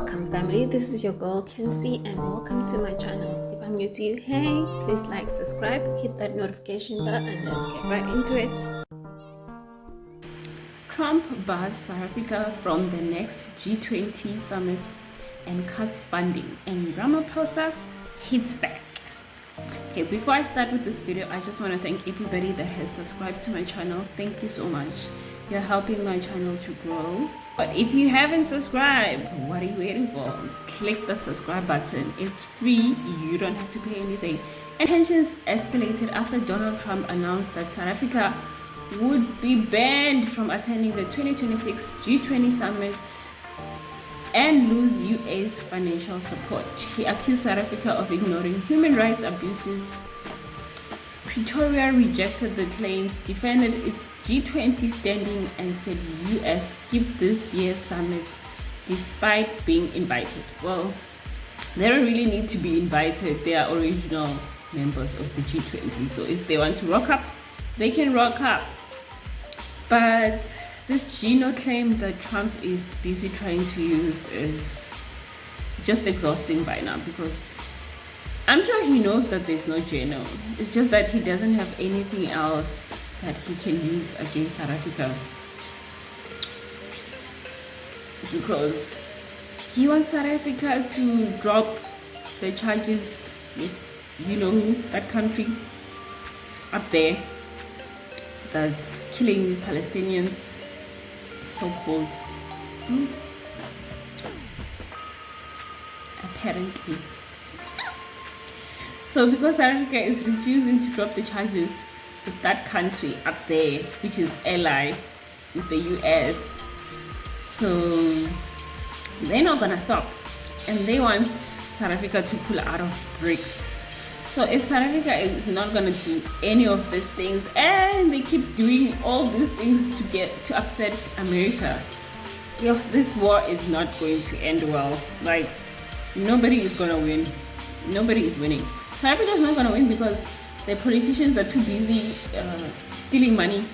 Welcome family, this is your girl Khensy and welcome to my channel. If I'm new to you, hey, please like, subscribe, hit that notification bell and let's get right into it. Trump bars South Africa from the next G20 Summit and cuts funding, and Ramaphosa hits back. Okay, before I start with this video, I just want to thank everybody that has subscribed to my channel. Thank you so much. You're helping my channel to grow. But if you haven't subscribed, what are you waiting for? Click that subscribe button. It's free. You don't have to pay anything. And tensions escalated after Donald Trump announced that South Africa would be banned from attending the 2026 G20 Summit and lose US financial support. He accused South Africa of ignoring human rights abuses. Pretoria rejected the claims, defended its G20 standing, and said US skip this year's summit despite being invited. Well, they don't really need to be invited. They are original members of the G20. So if they want to rock up, they can rock up. But this Gino claim that Trump is busy trying to use is just exhausting by now, because I'm sure he knows that there's no Gino. It's just that he doesn't have anything else that he can use against South Africa, because he wants South Africa to drop the charges with, you know who, that country up there that's killing Palestinians, so-called. Apparently. So because South Africa is refusing to drop the charges with that country up there, which is ally with the US, so they're not gonna stop, and they want South Africa to pull out of BRICS. So if South Africa is not gonna do any of these things, and they keep doing all these things to upset America, this war is not going to end well. Like, nobody is gonna win. Nobody is winning. South Africa is not gonna win because the politicians are too busy stealing money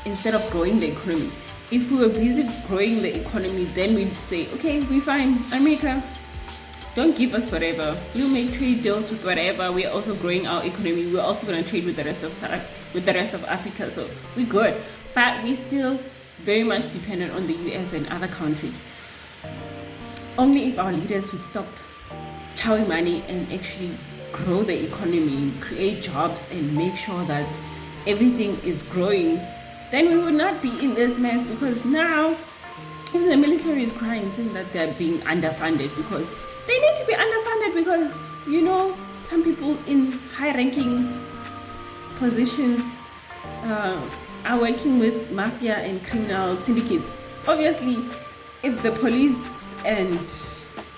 instead of growing the economy. If we were busy growing the economy, then we'd say, okay, we're fine. America, don't give us whatever. We'll make trade deals with whatever. We're also growing our economy. We're also going to trade with the rest of Africa. So we're good. But we're still very much dependent on the US and other countries. Only if our leaders would stop chowing money and actually grow the economy, create jobs, and make sure that everything is growing, then we would not be in this mess. Because now, even the military is crying, saying that they're being underfunded, because they need to be underfunded, because, you know, some people in high-ranking positions are working with mafia and criminal syndicates. Obviously, if the police and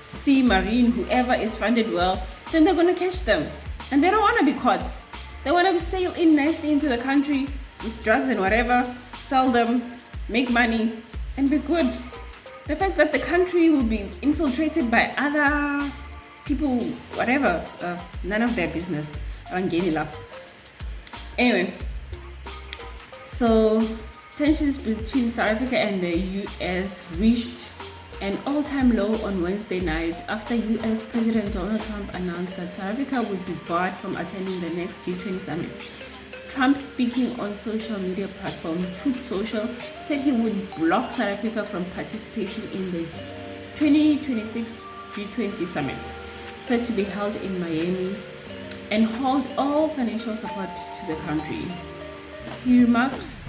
Sea Marine, whoever is funded well, then they're going to catch them. And they don't want to be caught. They want to sail in nicely into the country with drugs and whatever, sell them, make money, and be good. The fact that the country will be infiltrated by other people, whatever, none of their business. Anyway, so tensions between South Africa and the US reached an all-time low on Wednesday night after US President Donald Trump announced that South Africa would be barred from attending the next G20 Summit. Trump, speaking on social media platform Truth Social, said he would block South Africa from participating in the 2026 G20 Summit, set to be held in Miami, and hold all financial support to the country. His remarks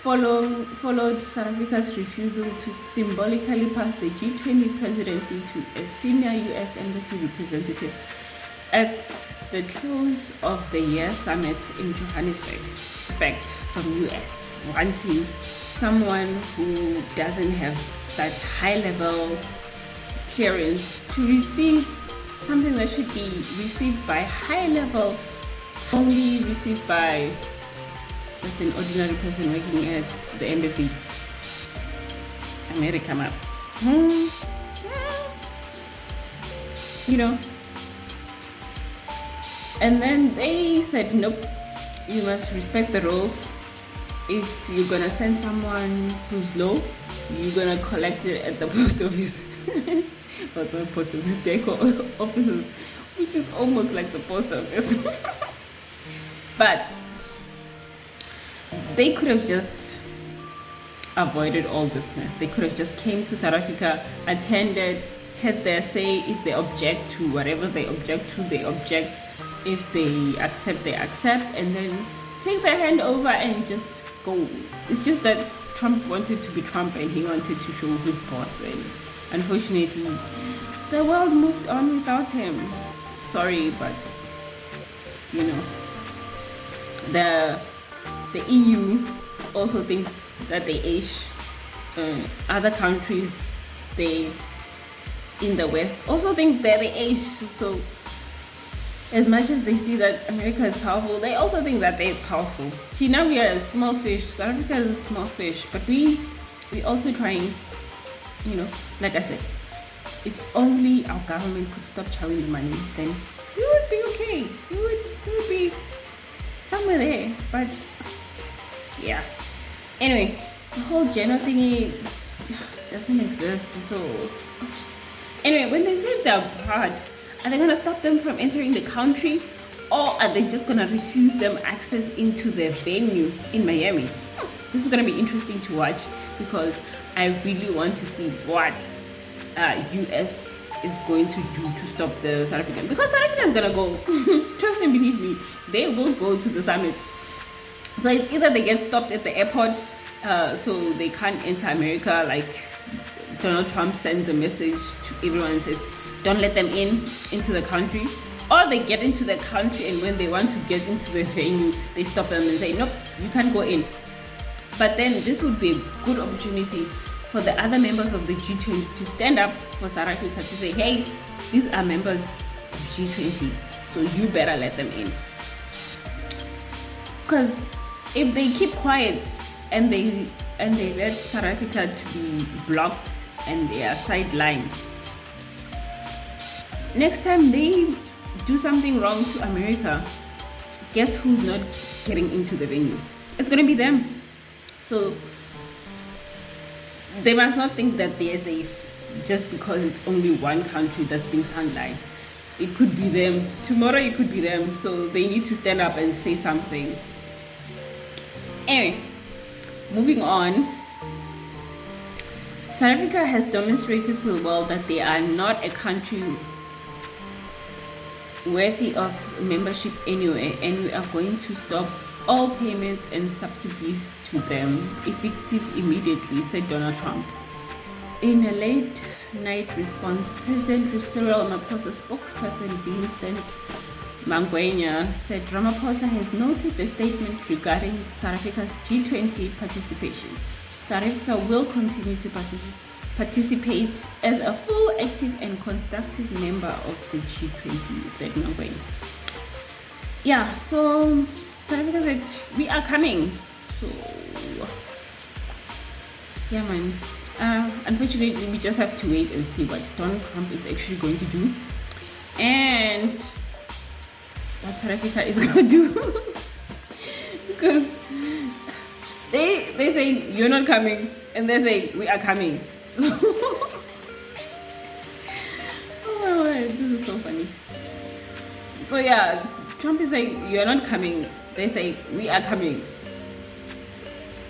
followed South Africa's refusal to symbolically pass the G20 presidency to a senior US embassy representative at the close of the year summit in Johannesburg. Respect from US, wanting someone who doesn't have that high level clearance to receive something that should be received by high level, only received by just an ordinary person working at the embassy. America map. You know. And then they said, nope, you must respect the rules. If you're gonna send someone who's low, you're gonna collect it at the post office. What's a post office deco offices, which is almost like the post office. But they could have just avoided all this mess. They could have just came to South Africa, attended, had their say. If they object to whatever they object to, they object. If they accept, they accept, and then take their hand over and just go. It's just that Trump wanted to be Trump and he wanted to show who's boss, and unfortunately the world moved on without him. Sorry, but you know, the EU also thinks that they age. Other countries, they in the West also think that they age. So as much as they see that America is powerful, they also think that they're powerful. See, now we are a small fish. South Africa is a small fish, but we also trying, you know, like I said, if only our government could stop chowing the money, then we would be okay. We would be somewhere there. But yeah. Anyway, the whole gender thingy doesn't exist. So anyway, when they say they're abroad, are they gonna stop them from entering the country, or are they just gonna refuse them access into the venue in Miami? This is gonna be interesting to watch, because I really want to see what US is going to do to stop the South African, because South Africa is gonna go. Trust and believe me, they will go to the summit. So it's either they get stopped at the airport, so they can't enter America, like Donald Trump sends a message to everyone and says, don't let them into the country, or they get into the country and when they want to get into the venue, they stop them and say, nope, you can't go in. But then this would be a good opportunity for the other members of the G20 to stand up for South Africa to say, hey, these are members of G20, so you better let them in. Because if they keep quiet and they let South Africa to be blocked and they are sidelined, next time they do something wrong to America, guess who's not getting into the venue? It's gonna be them. So they must not think that they are safe just because it's only one country that's being sidelined. It could be them. Tomorrow it could be them. So they need to stand up and say something. Anyway, moving on. South Africa has demonstrated to the world that they are not a country worthy of membership anyway, and we are going to stop all payments and subsidies to them effective immediately, said Donald Trump. In a late night response, President Cyril Ramaphosa's spokesperson Vincent Mangwenya said Ramaphosa has noted the statement regarding South Africa's G20 participation. South Africa will continue to participate as a full, active and constructive member of the G20, said Mangwenya. Yeah, so South Africa said, we are coming. So yeah, man. Unfortunately, we just have to wait and see what Donald Trump is actually going to do and what South Africa is going to do. Because they say you're not coming and they say we are coming. So oh my word, this is so funny. So yeah, Trump is like, you're not coming. They say we are coming.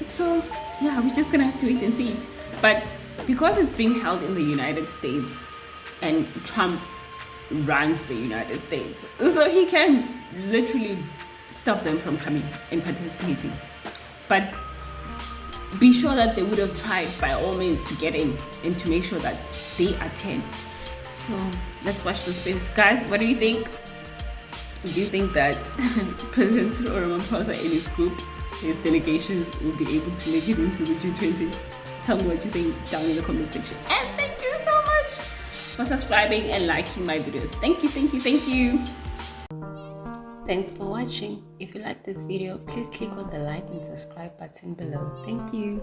So yeah, we're just gonna have to wait and see. But because it's being held in the United States and Trump runs the United States, so he can literally stop them from coming and participating. But be sure that they would have tried by all means to get in and to make sure that they attend. So let's watch the space. Guys, what do you think? Do you think that President Ramaphosa and his group, his delegations, will be able to make it into the G20? Tell me what you think down in the comment section. And thank you so much for subscribing and liking my videos. Thank you, thank you, thank you. Thanks for watching. If you like this video, please click on the like and subscribe button below. Thank you.